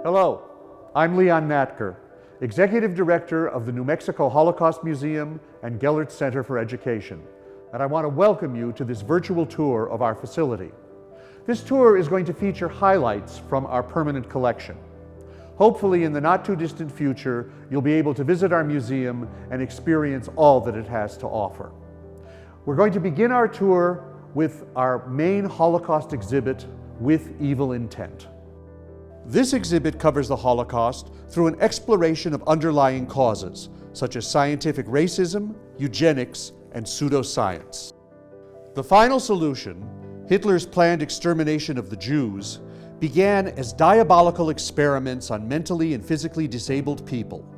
Hello, I'm Leon Natker, Executive Director of the New Mexico Holocaust Museum and Gellert Center for Education, and I want to welcome you to this virtual tour of our facility. This tour is going to feature highlights from our permanent collection. Hopefully, in the not-too-distant future, you'll be able to visit our museum and experience all that it has to offer. We're going to begin our tour with our main Holocaust exhibit, With Evil Intent. This exhibit covers the Holocaust through an exploration of underlying causes, such as scientific racism, eugenics, and pseudoscience. The final solution, Hitler's planned extermination of the Jews, began as diabolical experiments on mentally and physically disabled people.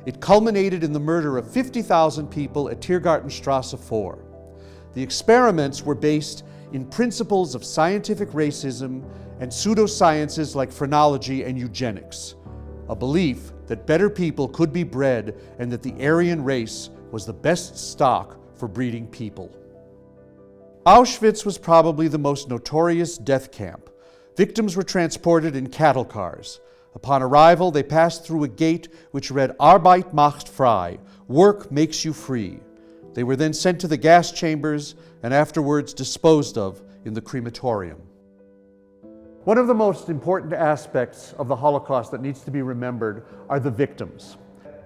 It culminated in the murder of 50,000 people at Tiergartenstrasse 4. The experiments were based in principles of scientific racism and pseudosciences like phrenology and eugenics, a belief that better people could be bred and that the Aryan race was the best stock for breeding people. Auschwitz was probably the most notorious death camp. Victims were transported in cattle cars. Upon arrival, they passed through a gate which read Arbeit macht frei, work makes you free. They were then sent to the gas chambers and afterwards disposed of in the crematorium. One of the most important aspects of the Holocaust that needs to be remembered are the victims.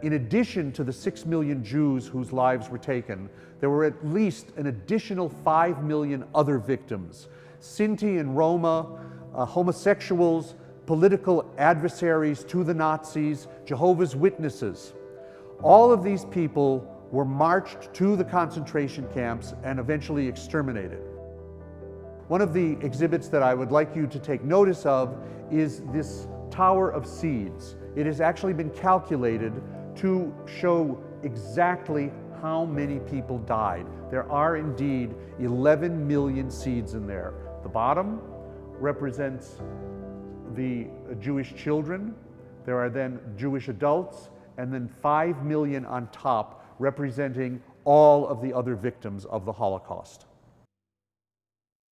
In addition to the 6 million Jews whose lives were taken, there were at least an additional 5 million other victims. Sinti and Roma, homosexuals, political adversaries to the Nazis, Jehovah's Witnesses. All of these people were marched to the concentration camps and eventually exterminated. One of the exhibits that I would like you to take notice of is this Tower of Seeds. It has actually been calculated to show exactly how many people died. There are indeed 11 million seeds in there. The bottom represents the Jewish children. There are then Jewish adults, and then 5 million on top, representing all of the other victims of the Holocaust.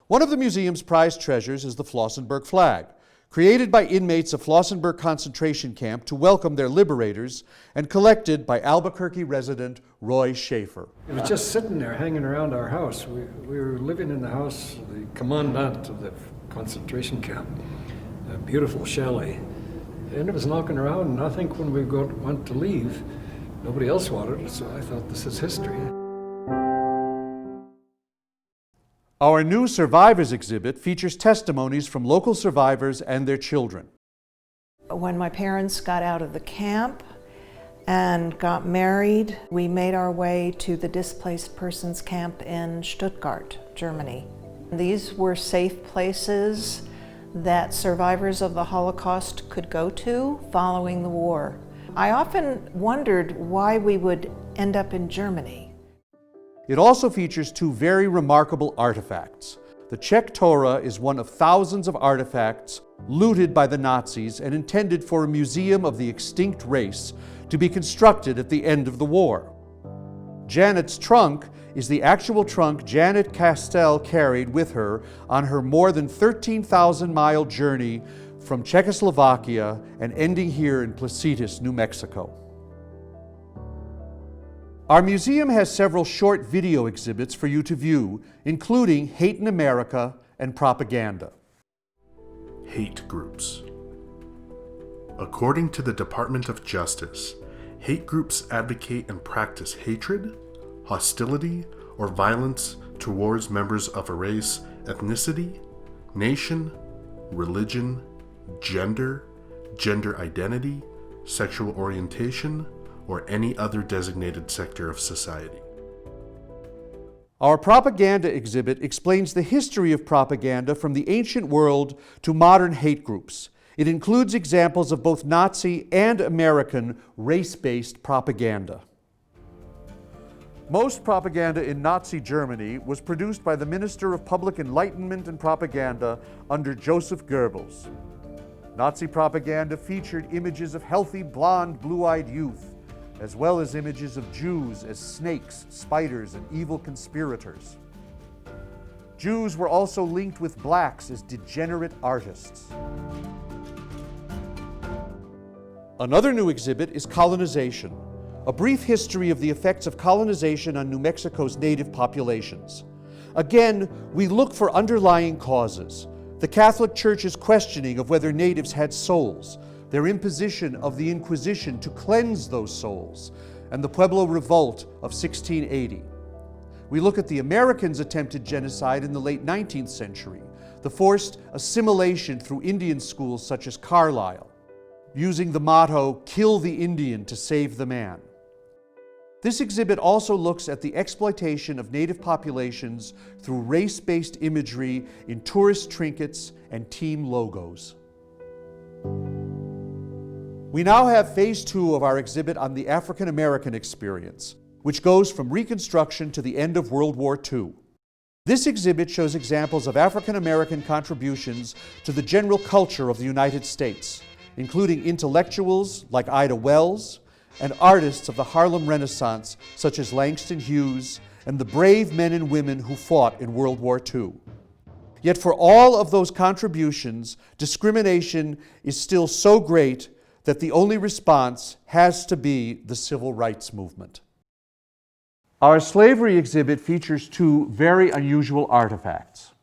One of the museum's prized treasures is the Flossenburg flag, created by inmates of Flossenburg concentration camp to welcome their liberators and collected by Albuquerque resident Roy Schaefer. It was just sitting there hanging around our house. We were living in the house of the commandant of the concentration camp, a beautiful chalet. And it was knocking around, and I think when we went to leave, nobody else wanted it, so I thought, this is history. Our new Survivors exhibit features testimonies from local survivors and their children. When my parents got out of the camp and got married, we made our way to the displaced persons camp in Stuttgart, Germany. These were safe places that survivors of the Holocaust could go to following the war. I often wondered why we would end up in Germany. It also features two very remarkable artifacts. The Czech Torah is one of thousands of artifacts looted by the Nazis and intended for a museum of the extinct race to be constructed at the end of the war. Janet's trunk is the actual trunk Janet Castell carried with her on her more than 13,000-mile journey from Czechoslovakia and ending here in Placitas, New Mexico. Our museum has several short video exhibits for you to view, including Hate in America and Propaganda. Hate groups. According to the Department of Justice, hate groups advocate and practice hatred, hostility, or violence towards members of a race, ethnicity, nation, religion, gender, gender identity, sexual orientation, or any other designated sector of society. Our propaganda exhibit explains the history of propaganda from the ancient world to modern hate groups. It includes examples of both Nazi and American race-based propaganda. Most propaganda in Nazi Germany was produced by the Minister of Public Enlightenment and Propaganda under Joseph Goebbels. Nazi propaganda featured images of healthy, blonde, blue-eyed youth, as well as images of Jews as snakes, spiders, and evil conspirators. Jews were also linked with blacks as degenerate artists. Another new exhibit is Colonization, a brief history of the effects of colonization on New Mexico's native populations. Again, we look for underlying causes: the Catholic Church's questioning of whether natives had souls, their imposition of the Inquisition to cleanse those souls, and the Pueblo Revolt of 1680. We look at the Americans' attempted genocide in the late 19th century, the forced assimilation through Indian schools such as Carlisle, using the motto, "Kill the Indian to save the man." This exhibit also looks at the exploitation of native populations through race-based imagery in tourist trinkets and team logos. We now have phase 2 of our exhibit on the African American experience, which goes from Reconstruction to the end of World War II. This exhibit shows examples of African American contributions to the general culture of the United States, including intellectuals like Ida Wells and artists of the Harlem Renaissance such as Langston Hughes and the brave men and women who fought in World War II. Yet for all of those contributions, discrimination is still so great that the only response has to be the civil rights movement. Our slavery exhibit features 2 very unusual artifacts.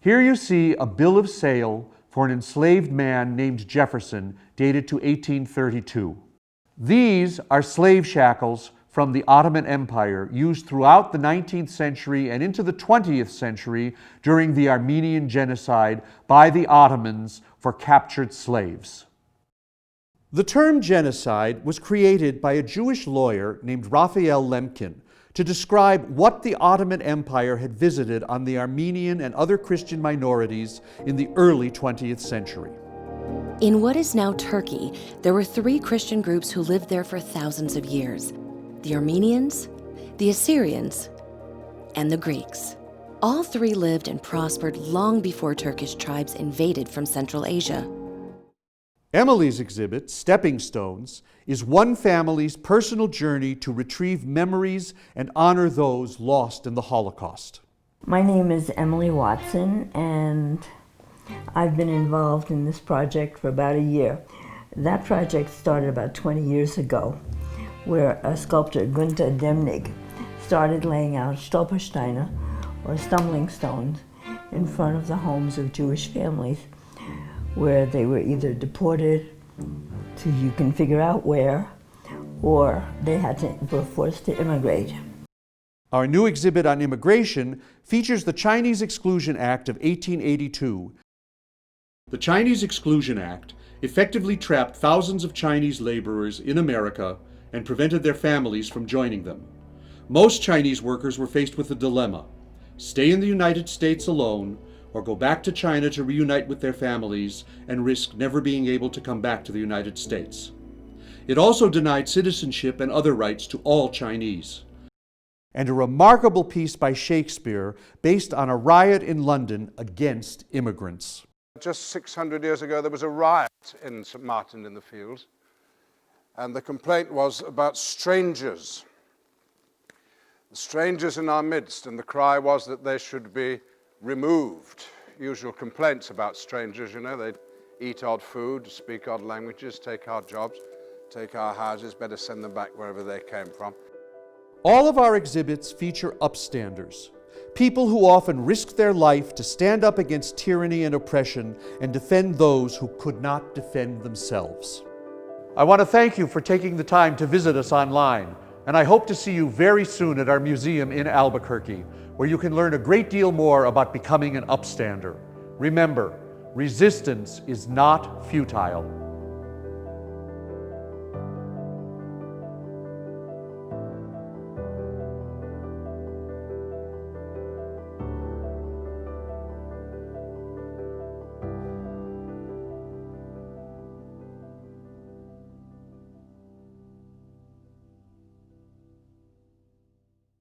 Here you see a bill of sale for an enslaved man named Jefferson, dated to 1832. These are slave shackles from the Ottoman Empire, used throughout the 19th century and into the 20th century during the Armenian genocide by the Ottomans for captured slaves. The term genocide was created by a Jewish lawyer named Raphael Lemkin to describe what the Ottoman Empire had visited on the Armenian and other Christian minorities in the early 20th century. In what is now Turkey, there were 3 Christian groups who lived there for thousands of years: the Armenians, the Assyrians, and the Greeks. All 3 lived and prospered long before Turkish tribes invaded from Central Asia. Emily's exhibit, Stepping Stones, is one family's personal journey to retrieve memories and honor those lost in the Holocaust. My name is Emily Watson, and I've been involved in this project for about a year. That project started about 20 years ago, where a sculptor, Gunther Demnig, started laying out Stolpersteine, or stumbling stones, in front of the homes of Jewish families, where they were either deported to, you can figure out where, or they were forced to immigrate. Our new exhibit on immigration features the Chinese Exclusion Act of 1882. The Chinese Exclusion Act effectively trapped thousands of Chinese laborers in America and prevented their families from joining them. Most Chinese workers were faced with a dilemma: stay in the United States alone, or go back to China to reunite with their families and risk never being able to come back to the United States. It also denied citizenship and other rights to all Chinese. And a remarkable piece by Shakespeare based on a riot in London against immigrants. Just 600 years ago, there was a riot in St. Martin in the Fields, and the complaint was about strangers. The strangers in our midst, and the cry was that they should be removed. Usual complaints about strangers, you know, they eat odd food, speak odd languages, take our jobs, take our houses, better send them back wherever they came from. All of our exhibits feature upstanders, people who often risked their life to stand up against tyranny and oppression and defend those who could not defend themselves. I want to thank you for taking the time to visit us online, and I hope to see you very soon at our museum in Albuquerque, where you can learn a great deal more about becoming an upstander. Remember, resistance is not futile.